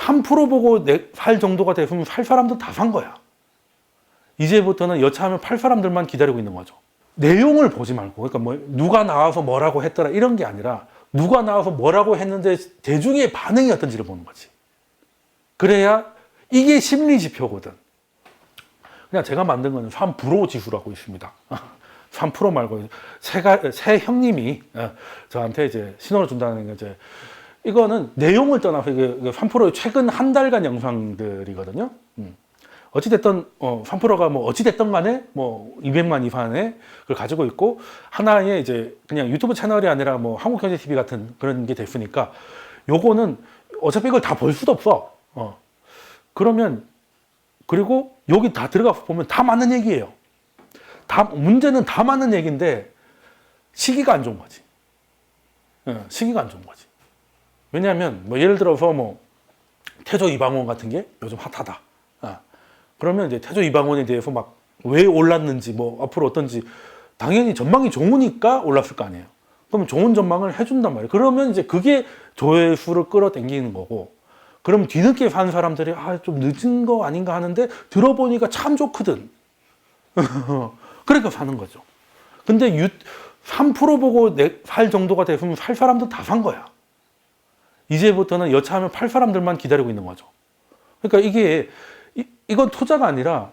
3% 보고 살 정도가 됐으면 살 사람도 다 산 거야. 이제부터는 여차하면 팔 사람들만 기다리고 있는 거죠. 내용을 보지 말고, 그러니까 뭐 누가 나와서 뭐라고 했더라 이런 게 아니라 누가 나와서 뭐라고 했는데 대중의 반응이 어떤지를 보는 거지. 그래야 이게 심리 지표거든. 그냥 제가 만든 거는 3% 지수라고 있습니다. 3% 말고 새 형님이 저한테 이제 신호를 준다는 게 이제 이거는 내용을 떠나서 이게 3%의 최근 한 달간 영상들이거든요. 어찌됐든 3%가 뭐 어찌됐든 간에 뭐 200만 이상의 그걸 가지고 있고 하나의 이제 그냥 유튜브 채널이 아니라 뭐 한국경제TV 같은 그런 게 됐으니까 요거는 어차피 이걸 다 볼 수도 없어. 그러면 그리고 여기 다 들어가서 보면 다 맞는 얘기예요. 문제는 다 맞는 얘기인데 시기가 안 좋은 거지. 시기가 안 좋은 거지. 왜냐하면 뭐 예를 들어서 뭐 태조 이방원 같은 게 요즘 핫하다. 그러면 이제 태조 이방원에 대해서 막 왜 올랐는지 뭐 앞으로 어떤지 당연히 전망이 좋으니까 올랐을 거 아니에요. 그럼 좋은 전망을 해준단 말이에요. 그러면 이제 그게 조회수를 끌어당기는 거고, 그럼 뒤늦게 산 사람들이 좀 늦은 거 아닌가 하는데 들어보니까 참 좋거든. 그러니까 사는 거죠. 근데 3% 보고 살 정도가 됐으면 살 사람도 다 산 거야. 이제부터는 여차하면 팔 사람들만 기다리고 있는 거죠. 그러니까 이건 투자가 아니라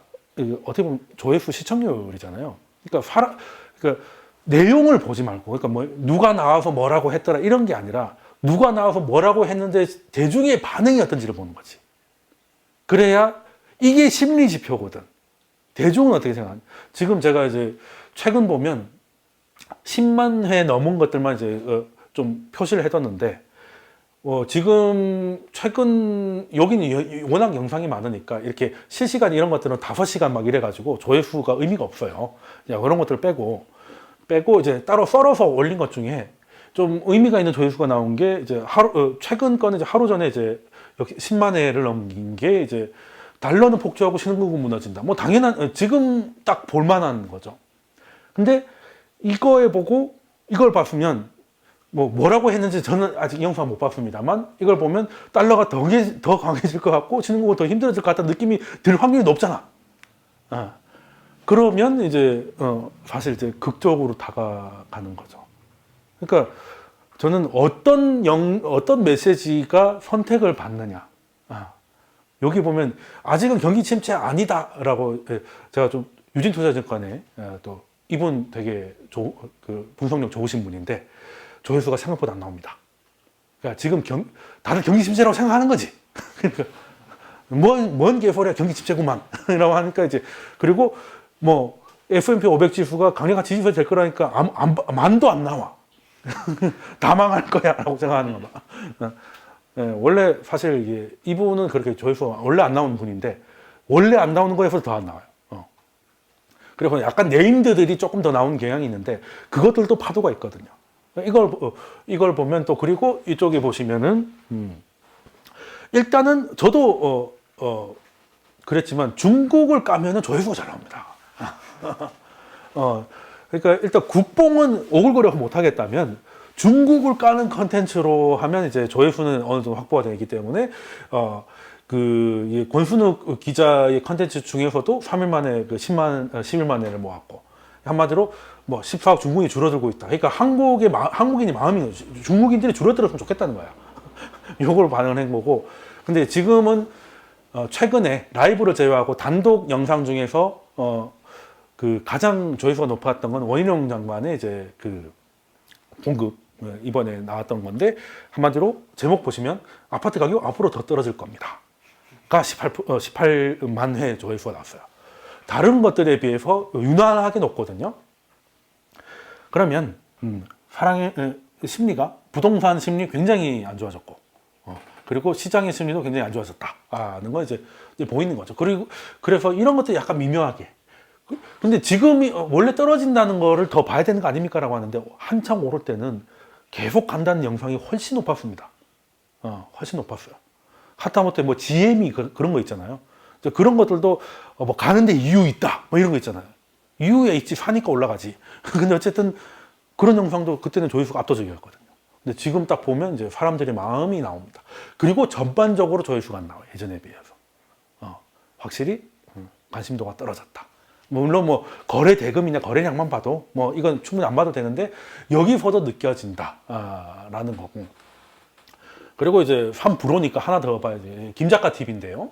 어떻게 보면 조회수 시청률이잖아요. 그러니까 내용을 보지 말고, 그러니까 뭐 누가 나와서 뭐라고 했더라 이런 게 아니라 누가 나와서 뭐라고 했는데 대중의 반응이 어떤지를 보는 거지. 그래야 이게 심리 지표거든. 대중은 어떻게 생각하냐? 지금 제가 이제 최근 보면 10만 회 넘은 것들만 이제 좀 표시를 해뒀는데, 지금 최근 여기는 워낙 영상이 많으니까 이렇게 실시간 이런 것들은 5시간 막 이래가지고 조회수가 의미가 없어요. 그런 것들을 빼고 이제 따로 썰어서 올린 것 중에 좀 의미가 있는 조회수가 나온 게 이제 최근 거는 이제 하루 전에 이제 10만 회를 넘긴 게 이제 달러는 폭주하고 신흥국은 무너진다. 뭐 당연한, 지금 딱 볼만한 거죠. 근데 이걸 봤으면 뭐라고 했는지 저는 아직 이 영상 못 봤습니다만 이걸 보면 달러가 더 강해질 것 같고 신흥국은 더 힘들어질 것 같다는 느낌이 들 확률이 높잖아. 그러면 이제 사실 이제 극적으로 다가가는 거죠. 그러니까 저는 어떤 메시지가 선택을 받느냐. 여기 보면 아직은 경기 침체 아니다라고, 제가 좀 유진투자증권에 또 이분 되게 분석력 좋으신 분인데 조회수가 생각보다 안 나옵니다. 그러니까 지금 다들 경기 침체라고 생각하는 거지. 그러니까 뭔 개소리야 경기 침체구만 라고 하니까 이제, 그리고 뭐 S&P 500 지수가 강력한 지지선이 될 거라니까 만도 안 나와. 다 망할 거야 라고 생각하는 거다. 원래 사실 이분은 그렇게 조회수가 원래 안 나오는 분인데 원래 안 나오는 거에서 더 안 나와요. 그리고 약간 네임드들이 조금 더 나오는 경향이 있는데 그것들도 파도가 있거든요. 이걸 보면 또, 그리고 이쪽에 보시면은 일단은 저도 그랬지만 중국을 까면은 조회수가 잘 나옵니다. 그러니까 일단 국뽕은 오글거려서 못 하겠다면 중국을 까는 컨텐츠로 하면 이제 조회수는 어느 정도 확보가 되기 때문에 권순욱 기자의 컨텐츠 중에서도 3일 만에 11만 회를 모았고, 한마디로 뭐 14억 중국인이 줄어들고 있다. 그러니까 한국인이 마음이 중국인들이 줄어들었으면 좋겠다는 거야. 요걸 반응한 거고. 근데 지금은 최근에 라이브를 제외하고 단독 영상 중에서 가장 조회수가 높았던 건 원희룡 장관의 이제 공급 이번에 나왔던 건데, 한마디로 제목 보시면 아파트 가격 앞으로 더 떨어질 겁니다. 가 18만 회 조회수가 나왔어요. 다른 것들에 비해서 유난하게 높거든요. 그러면 사랑의 심리가, 부동산 심리 굉장히 안 좋아졌고, 그리고 시장의 심리도 굉장히 안 좋아졌다는 거 이제 보이는 거죠. 그래서 이런 것들이 약간 미묘하게. 근데 지금이 원래 떨어진다는 거를 더 봐야 되는 거 아닙니까? 라고 하는데 한창 오를 때는 계속 간다는 영상이 훨씬 높았습니다. 훨씬 높았어요. 하다못해 뭐 GM이 그런 거 있잖아요. 그런 것들도 뭐 가는데 이유 있다 뭐 이런 거 있잖아요. 이유에 있지, 사니까 올라가지. 근데 어쨌든 그런 영상도 그때는 조회수가 압도적이었거든요. 근데 지금 딱 보면 이제 사람들의 마음이 나옵니다. 그리고 전반적으로 조회수가 안 나와요. 예전에 비해서. 확실히 관심도가 떨어졌다. 물론 뭐 거래 대금이나 거래량만 봐도 뭐 이건 충분히 안 봐도 되는데 여기서도 느껴진다 라는 거고. 그리고 이제 3%니까 하나 더 봐야지. 김작가 TV인데요.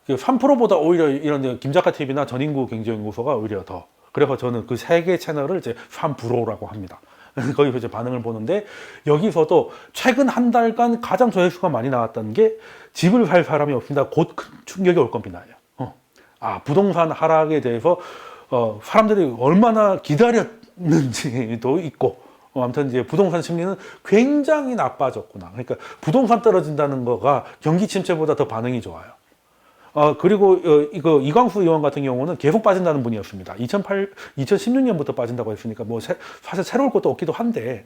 3%보다 오히려 이런 김작가 TV나 전인구 경제연구소가 오히려 더. 그래서 저는 그 세 개 채널을 이제 3%라고 합니다. 거기서 이제 반응을 보는데 여기서도 최근 한 달간 가장 조회수가 많이 나왔던 게 집을 살 사람이 없습니다. 곧 큰 충격이 올 겁니다예요. 부동산 하락에 대해서 사람들이 얼마나 기다렸는지도 있고 아무튼 이제 부동산 심리는 굉장히 나빠졌구나. 그러니까 부동산 떨어진다는 거가 경기 침체보다 더 반응이 좋아요. 그리고 이거 이광수 의원 같은 경우는 계속 빠진다는 분이었습니다. 2016년부터 빠진다고 했으니까 뭐 사실 새로울 것도 없기도 한데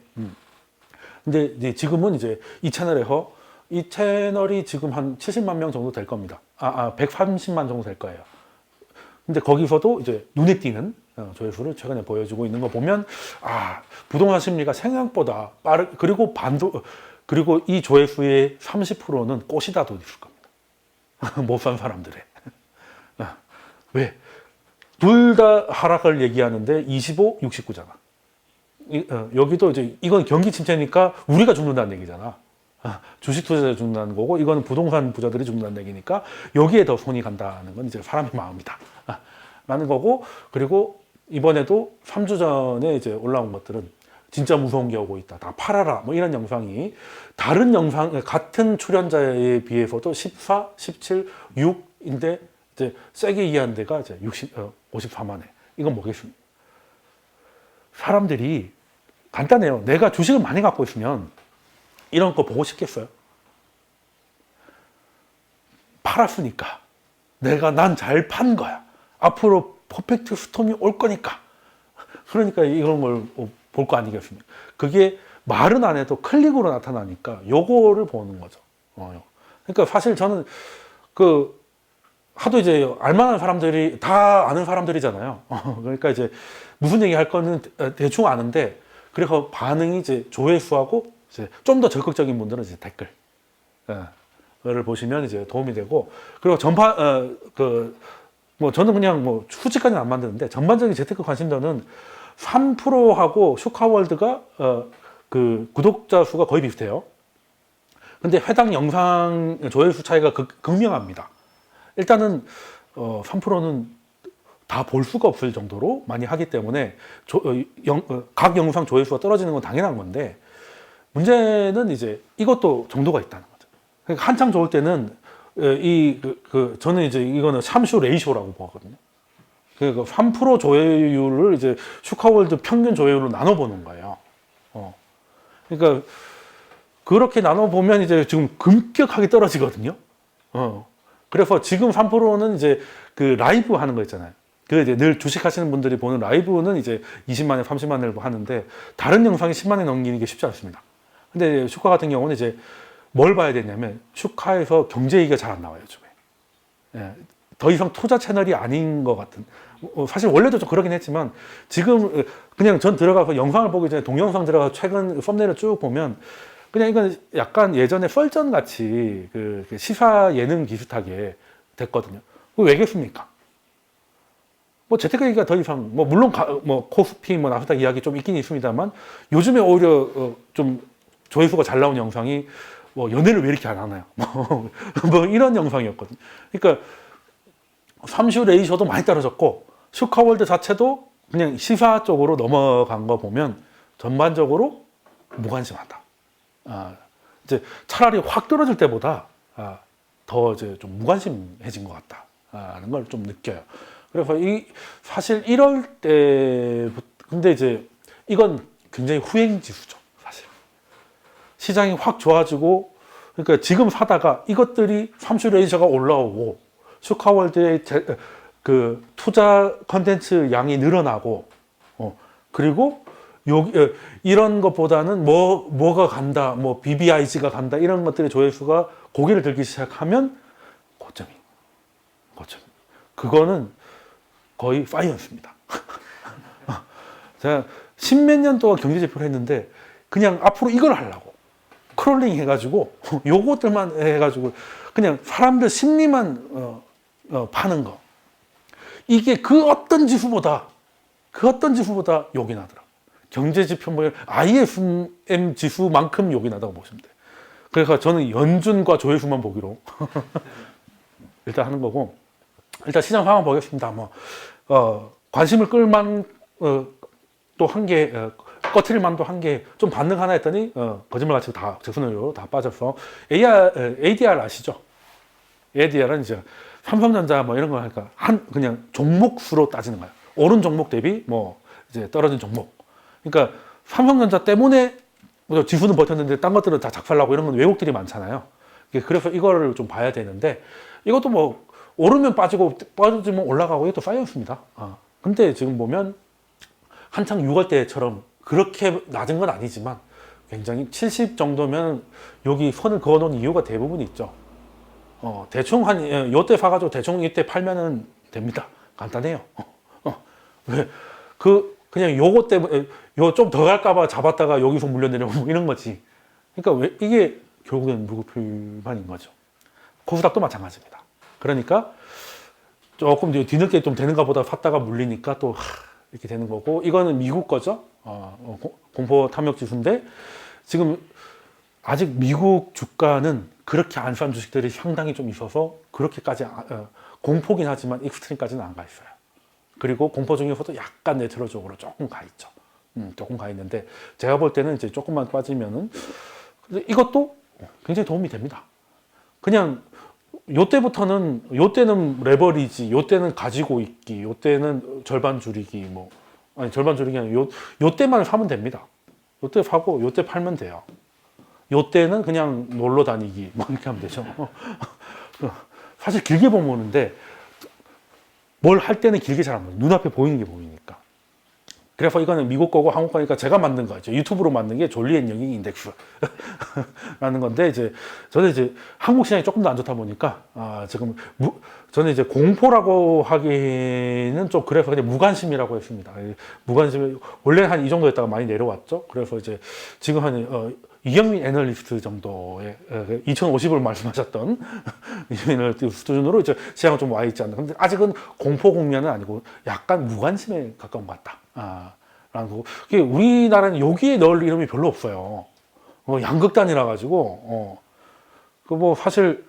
근데 이제 지금은 이제 이 채널에서 이 채널이 지금 한 70만 명 정도 될 겁니다. 130만 정도 될 거예요. 근데 거기서도 이제 눈에 띄는 조회수를 최근에 보여주고 있는 거 보면 부동산 심리가 생각보다 그리고 이 조회수의 30%는 꽃이다도 있을 겁니다. 못 산 사람들의. 왜? 둘 다 하락을 얘기하는데 25, 69잖아. 여기도 이제 이건 경기 침체니까 우리가 죽는다는 얘기잖아. 주식 투자자 죽는다는 거고 이거는 부동산 부자들이 죽는다는 얘기니까 여기에 더 손이 간다는 건 이제 사람의 마음이다 라는 거고. 그리고 이번에도 3주 전에 이제 올라온 것들은 진짜 무서운 게 오고 있다, 다 팔아라 뭐 이런 영상이 다른 영상 같은 출연자에 비해서도 14, 17, 6인데 이제 세게 이해한 데가 이제 54만회. 이건 뭐겠습니까? 사람들이 간단해요. 내가 주식을 많이 갖고 있으면 이런 거 보고 싶겠어요? 팔았으니까. 난 잘 판 거야. 앞으로 퍼펙트 스톰이 올 거니까. 그러니까 이런 걸 볼 거 아니겠습니까? 그게 말은 안 해도 클릭으로 나타나니까 요거를 보는 거죠. 그러니까 사실 저는 하도 이제 알만한 사람들이 다 아는 사람들이잖아요. 그러니까 이제 무슨 얘기 할 거는 대충 아는데 그래서 반응이 이제 조회수하고 좀 더 적극적인 분들은 이제 댓글을 보시면 이제 도움이 되고. 그리고 뭐 저는 그냥 뭐 수치까지는 안 만드는데 전반적인 재테크 관심도는 3%하고 슈카월드가 그 구독자 수가 거의 비슷해요. 근데 해당 영상 조회수 차이가 극명합니다. 일단은 3%는 다 볼 수가 없을 정도로 많이 하기 때문에 각 영상 조회수가 떨어지는 건 당연한 건데 문제는 이제 이것도 정도가 있다는 거죠. 그러니까 한창 좋을 때는 저는 이제 이거는 참슈 레이쇼라고 보거든요. 그러니까 3% 조회율을 이제 슈카월드 평균 조회율로 나눠보는 거예요. 그러니까 그렇게 나눠보면 이제 지금 급격하게 떨어지거든요. 그래서 지금 3%는 이제 그 라이브 하는 거 있잖아요. 그 이제 늘 주식 하시는 분들이 보는 라이브는 이제 20만회, 30만회를 하는데 다른 영상이 10만회 넘기는 게 쉽지 않습니다. 근데 슈카 같은 경우는 이제 뭘 봐야 되냐면 슈카에서 경제 얘기가 잘 안 나와요, 요즘에. 더 이상 투자 채널이 아닌 것 같은. 사실 원래도 좀 그러긴 했지만 지금 그냥 전 들어가서 영상을 보기 전에 동영상 들어가서 최근 썸네일을 쭉 보면 그냥 이건 약간 예전에 썰전 같이 그 시사 예능 비슷하게 됐거든요. 왜겠습니까? 뭐 재테크 얘기가 더 이상 뭐 물론 뭐 코스피 뭐 나스닥 이야기 좀 있긴 있습니다만 요즘에 오히려 좀 조회수가 잘 나온 영상이 뭐 연애를 왜 이렇게 안 하나요? 뭐 이런 영상이었거든요. 그러니까 삼슈 레이셔도 많이 떨어졌고 슈카월드 자체도 그냥 시사 쪽으로 넘어간 거 보면 전반적으로 무관심하다. 이제 차라리 확 떨어질 때보다 더 이제 좀 무관심해진 것 같다는 걸 좀 느껴요. 그래서 사실 이럴 때 근데 이제 이건 굉장히 후행 지수죠, 사실. 시장이 확 좋아지고 그러니까 지금 사다가 이것들이 삼슈 레이셔가 올라오고 슈카월드의 그 투자 컨텐츠 양이 늘어나고 그리고 이런 것보다는 뭐가 간다, 뭐 BBIG가 간다 이런 것들의 조회수가 고개를 들기 시작하면 고점이 그거는 거의 파이어였습니다. 제가 십몇 년 동안 경제 지표를 했는데 그냥 앞으로 이걸 하려고 크롤링 해가지고 요것들만 해가지고 그냥 사람들 심리만 파는 거. 이게 그 어떤 지수보다 욕이 나더라. 경제 지표 뭐 ISM 지수만큼 욕이 나다고 보시면 돼요. 그래서 저는 연준과 조회수만 보기로 일단 하는 거고, 일단 시장 상황 보겠습니다. 관심을 끌만 또 한 게 꺼트릴 만도 한 게 좀 반등 하나 했더니 거짓말같이 다 재순환으로 다 빠져서 ADR 아시죠? ADR은 이제 삼성전자 뭐 이런 거 하니까 그냥 종목 수로 따지는 거예요. 오른 종목 대비 뭐 이제 떨어진 종목. 그러니까 삼성전자 때문에 지수는 버텼는데 딴 것들은 다 작살나고 이런 건 왜곡들이 많잖아요. 그래서 이거를 좀 봐야 되는데, 이것도 뭐 오르면 빠지고 빠지면 올라가고 이것도 쌓여있습니다. 근데 지금 보면 한창 6월 때처럼 그렇게 낮은 건 아니지만 굉장히 70 정도면 여기 선을 그어놓은 이유가 대부분 있죠. 대충 요때 사가지고 대충 이때 팔면은 됩니다. 간단해요. 왜? 그냥 요거 때문에 요 좀 더 갈까봐 잡았다가 여기서 물려내려고 뭐 이런 거지. 그러니까 왜 이게 결국엔 무급불만인 거죠. 코스닥도 마찬가지입니다. 그러니까 조금 뒤늦게 좀 되는가 보다 샀다가 물리니까 또 이렇게 되는 거고, 이거는 미국 거죠. 공포 탐욕 지수인데 지금 아직 미국 주가는 그렇게 안 싼 주식들이 상당히 좀 있어서 그렇게까지 공포긴 하지만 익스트림까지는 안 가 있어요. 그리고 공포 중에서도 약간 네트로적으로 조금 가 있죠. 조금 가 있는데 제가 볼 때는 이제 조금만 빠지면은 이것도 굉장히 도움이 됩니다. 그냥 요때는 레버리지, 요때는 가지고 있기, 요때는 절반 줄이기, 절반 줄이기 아니라 요때만 사면 됩니다. 요때 사고 요때 팔면 돼요. 요때는 그냥 놀러 다니기 뭐 이렇게 하면 되죠. 사실 길게 보는데 뭘 할 때는 길게 잘 안 보여요. 눈앞에 보이는 게 보이니까. 그래서 이거는 미국 거고 한국 거니까 제가 만든 거죠. 유튜브로 만든 게 졸리앤 영익 인덱스 라는 건데, 저는 한국 시장이 조금 더 안 좋다 보니까 지금 저는 공포라고 하기는 좀 그래서 그냥 무관심이라고 했습니다. 무관심, 원래 한 이 정도 했다가 많이 내려왔죠. 그래서 지금 한 이경민 애널리스트 정도의 2050을 말씀하셨던 이경민 애널리스트 수준으로 시장은 좀 와 있지 않나. 근데 아직은 공포 국면은 아니고 약간 무관심에 가까운 것 같다. 라는 거고. 우리나라는 여기에 넣을 이름이 별로 없어요. 양극단이라 가지고, 사실,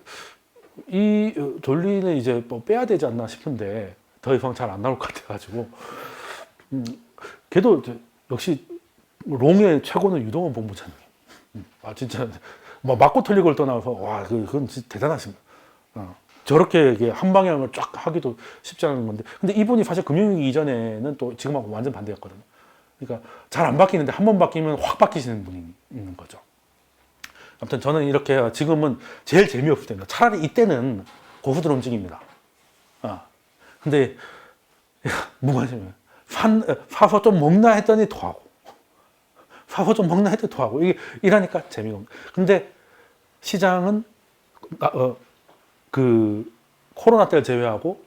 이 돌리는 뭐 빼야 되지 않나 싶은데, 더 이상 잘 안 나올 것 같아가지고, 걔도 역시, 롱의 최고는 유동원 본부장님. 진짜, 맞고 틀린 걸 떠나서, 그건 진짜 대단하십니다. 저렇게 이게 한 방향을 쫙 하기도 쉽지 않은 건데, 근데 이분이 사실 금융위기 이전에는 또 지금하고 완전 반대였거든요. 그러니까 잘 안 바뀌는데 한 번 바뀌면 확 바뀌시는 분이 있는 거죠. 아무튼 저는 이렇게 지금은 제일 재미없을 때입니다. 차라리 이때는 고수들 움직입니다. 근데 무관심해요. 사서 좀 먹나 했더니 토하고, 사서 좀 먹나 했더니 토하고, 이게 이러니까 재미가 없는. 근데 시장은 코로나 때를 제외하고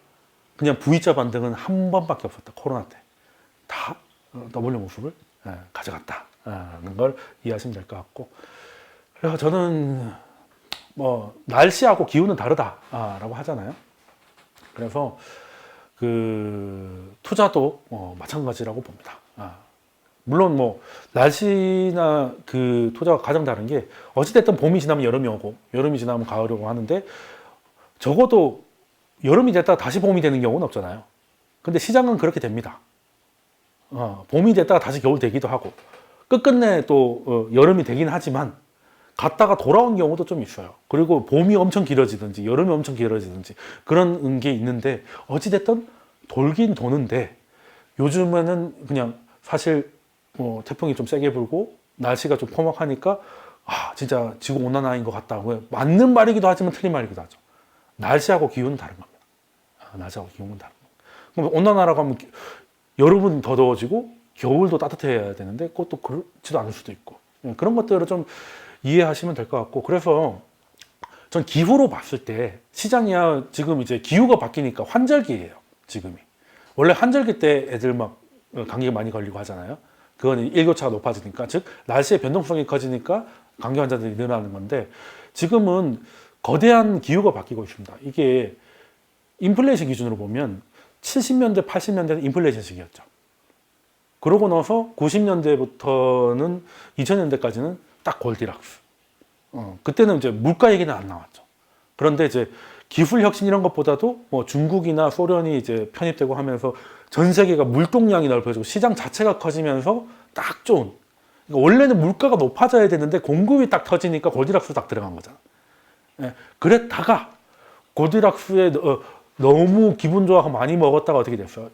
그냥 V자 반등은 한 번밖에 없었다. 코로나 때 다 W 모습을 가져갔다는 걸 이해하시면 될 것 같고, 그래서 저는 날씨하고 기후는 다르다라고 하잖아요. 그래서 투자도 마찬가지라고 봅니다. 물론 날씨나 투자가 가장 다른 게, 어찌됐든 봄이 지나면 여름이 오고 여름이 지나면 가을이 오고 하는데, 적어도 여름이 됐다가 다시 봄이 되는 경우는 없잖아요. 근데 시장은 그렇게 됩니다. 봄이 됐다가 다시 겨울 되기도 하고, 끝끝내 또 여름이 되긴 하지만 갔다가 돌아온 경우도 좀 있어요. 그리고 봄이 엄청 길어지든지 여름이 엄청 길어지든지 그런 게 있는데, 어찌됐든 돌긴 도는데, 요즘에는 그냥 사실 태풍이 좀 세게 불고 날씨가 좀 험악하니까 진짜 지구 온난화인 것 같다. 맞는 말이기도 하지만 틀린 말이기도 하죠. 날씨하고 기후는 다른 겁니다. 날씨하고 기후는 다른 겁니다. 그럼 온난화라고 하면 여름은 더 더워지고 겨울도 따뜻해야 되는데 그것도 그렇지도 않을 수도 있고, 그런 것들을 좀 이해하시면 될 것 같고, 그래서 전 기후로 봤을 때 시장이야 지금 기후가 바뀌니까 환절기예요. 지금이 원래 환절기 때 애들 막 감기가 많이 걸리고 하잖아요. 그건 일교차가 높아지니까, 즉 날씨의 변동성이 커지니까 감기 환자들이 늘어나는 건데, 지금은 거대한 기후가 바뀌고 있습니다. 이게 인플레이션 기준으로 보면 70년대, 80년대는 인플레이션 시기였죠. 그러고 나서 90년대부터는 2000년대까지는 딱 골디락스. 그때는 이제 물가 얘기는 안 나왔죠. 그런데 이제 기술 혁신 이런 것보다도 뭐 중국이나 소련이 이제 편입되고 하면서 전 세계가 물동량이 넓어지고 시장 자체가 커지면서 딱 좋은. 그러니까 원래는 물가가 높아져야 되는데 공급이 딱 터지니까 골디락스 딱 들어간 거잖아. 예, 그랬다가 골디락스에 너무 기분 좋아하고 많이 먹었다가 어떻게 됐어요?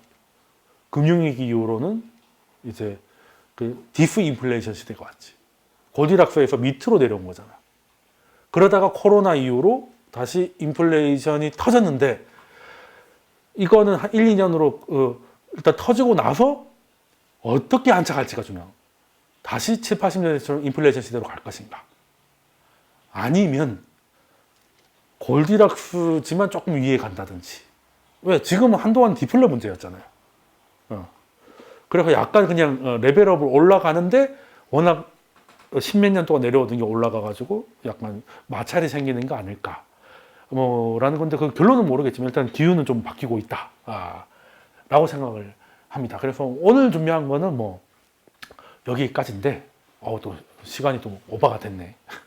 금융위기 이후로는 이제 그 디스인플레이션 시대가 왔지. 골디락스에서 밑으로 내려온 거잖아. 그러다가 코로나 이후로 다시 인플레이션이 터졌는데, 이거는 한 1, 2년으로 일단 터지고 나서 어떻게 안착할지가 중요해요. 다시 7, 80년대처럼 인플레이션 시대로 갈 것인가? 아니면 골디락스지만 조금 위에 간다든지. 왜? 지금은 한동안 디플레 문제였잖아요. 그래서 약간 그냥 레벨업을 올라가는데 워낙 십몇 년 동안 내려오던 게 올라가가지고 약간 마찰이 생기는 거 아닐까. 라는 건데 그 결론은 모르겠지만 일단 기후는 좀 바뀌고 있다. 라고 생각을 합니다. 그래서 오늘 준비한 거는 뭐 여기까지인데, 또 시간이 또 오버가 됐네.